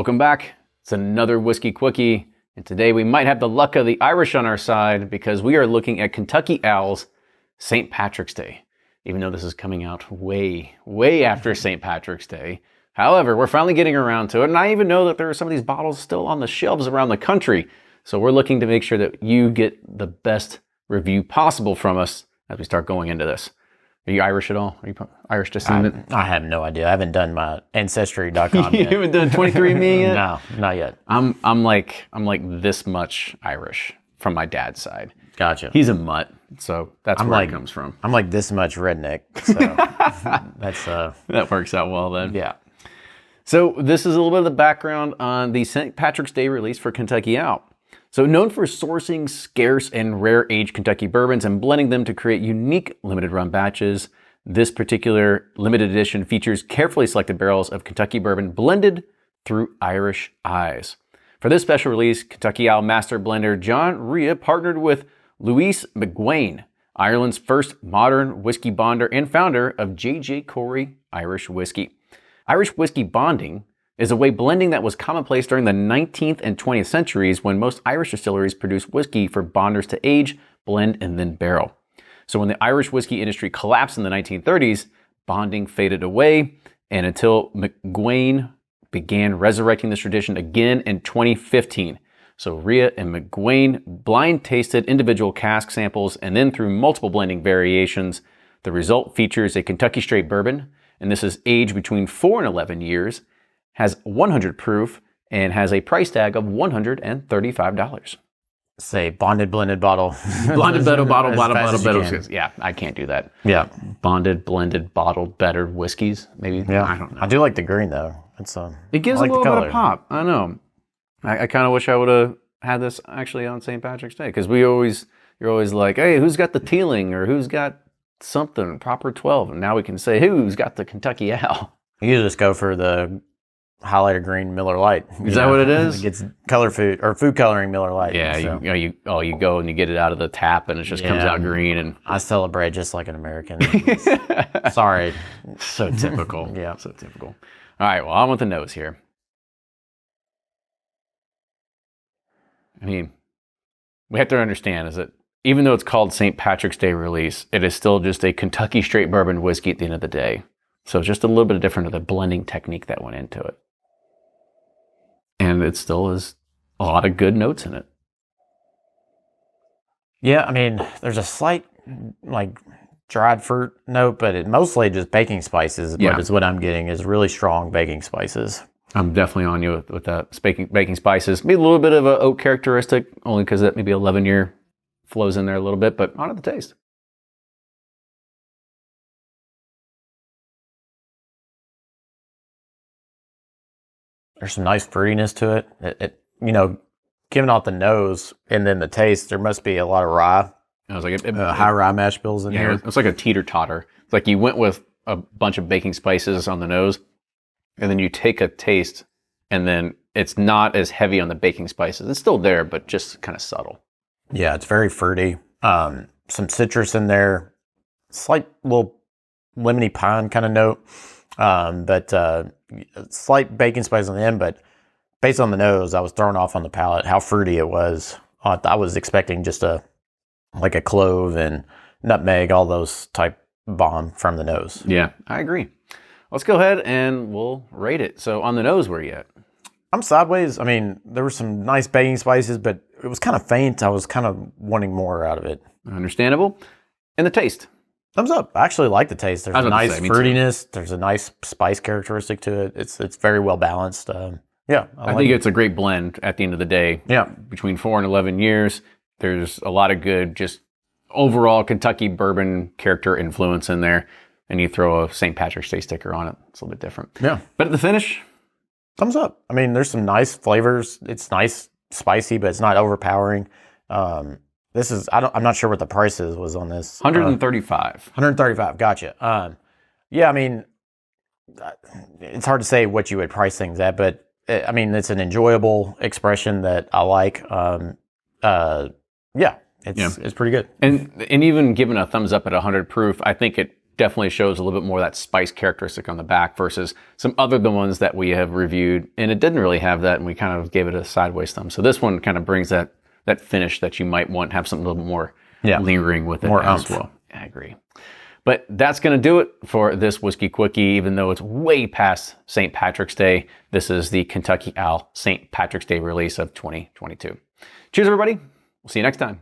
Welcome back. It's another Whiskey Quickie, and today we might have the luck of the Irish on our side because we are looking at Kentucky Owl's St. Patrick's Day, even though this is coming out way after St. Patrick's Day. However, we're finally getting around to it, and I even know that there are some of these bottles still on the shelves around the country, so we're looking to make sure that you get the best review possible from us as we start going into this. Are you Irish at all? Are you Irish descendant? I have no idea. I haven't done my Ancestry.com You yet. haven't done 23andMe yet? No, not yet. I'm like this much Irish from my dad's side. Gotcha. He's a mutt, so that's where like, it comes from. I'm like this much redneck, so that's That works out well then. yeah. So this is a little bit of the background on the St. Patrick's Day release for Kentucky Owl. So known for sourcing scarce and rare aged Kentucky bourbons and blending them to create unique limited run batches, this particular limited edition features carefully selected barrels of Kentucky bourbon blended through Irish eyes. For this special release, Kentucky Owl Master Blender John Rhea partnered with Louise McGuane, Ireland's first modern whiskey bonder and founder of J.J. Corey Irish Whiskey. Irish whiskey bonding is a way blending that was commonplace during the 19th and 20th centuries when most Irish distilleries produced whiskey for bonders to age, blend, and then barrel. So when the Irish whiskey industry collapsed in the 1930s, bonding faded away, and until McGuane began resurrecting this tradition again in 2015. So Rhea and McGuane blind tasted individual cask samples, and then through multiple blending variations, the result features a Kentucky straight bourbon, and this is aged between 4 and 11 years, has 100 proof, and has a price tag of $135. Say bonded blended bottle. Bonded, bottled, bottled, As bottled. Yeah, I can't do that. Yeah. Bonded, blended, bottled, bettered whiskeys, maybe. Yeah. I don't know. I do like the green though. It's It gives I like a little the bit color. of pop. I know. I kind of wish I would have had this actually on St. Patrick's Day, because you're always like, hey, who's got the Teeling or who's got something proper 12, and now we can say who's got the Kentucky Owl. You just go for the highlighter green Miller Lite. Is that what it is? It gets food coloring Miller Lite. Yeah, so. you go and you get it out of the tap and it just comes out green, and I celebrate just like an American. Sorry. so typical. Yeah. So typical. All right, well, on with the nose here. I mean, we have to understand is that even though it's called St. Patrick's Day release, it is still just a Kentucky straight bourbon whiskey at the end of the day. So it's just a little bit different of the blending technique that went into it. And it still has a lot of good notes in it. Yeah, I mean, there's a slight like dried fruit note, but it mostly just baking spices. Yeah. But is what I'm getting is really strong baking spices. I'm definitely on you with that baking spices. Maybe a little bit of an oak characteristic, only because that maybe 11-year flows in there a little bit, but on to the taste. There's some nice fruitiness to it. It giving out the nose and then the taste, there must be a lot of rye. I was like, High rye mash bills in here. It's like a teeter-totter. It's like you went with a bunch of baking spices on the nose, and then you take a taste, and then it's not as heavy on the baking spices. It's still there, but just kind of subtle. Yeah, it's very fruity. Some citrus in there, slight little lemony pine kind of note, but slight baking spice on the end. But based on the nose, I was thrown off on the palate how fruity it was. I was expecting just like a clove and nutmeg, all those type bomb from the nose. Yeah, I agree. Let's go ahead and we'll rate it. So on the nose, where are you at? I'm sideways. I mean, there were some nice baking spices, but it was kind of faint. I was kind of wanting more out of it. Understandable. And the taste? Thumbs up. I actually like the taste. There's a nice fruitiness. There's a nice spice characteristic to it. It's very well balanced. Yeah. I think it's a great blend at the end of the day. Yeah. Between 4 and 11 years, there's a lot of good just overall Kentucky bourbon character influence in there. And you throw a St. Patrick's Day sticker on it. It's a little bit different. Yeah. But at the finish? Thumbs up. I mean, there's some nice flavors. It's nice, spicy, but it's not overpowering. This is, I'm not sure what the price was on this. 135. 135. Gotcha. Yeah, I mean, it's hard to say what you would price things at, but I mean, it's an enjoyable expression that I like. Yeah, it's pretty good. And even given a thumbs up at 100 proof, I think it definitely shows a little bit more of that spice characteristic on the back versus some other the ones that we have reviewed, and it didn't really have that, and we kind of gave it a sideways thumb. So this one kind of brings that finish that you might want, have something a little more lingering with it more as umph. well. I agree. But that's going to do it for this Whiskey Quickie, even though it's way past St. Patrick's Day. This is the Kentucky Owl St. Patrick's Day release of 2022. Cheers, everybody. We'll see you next time.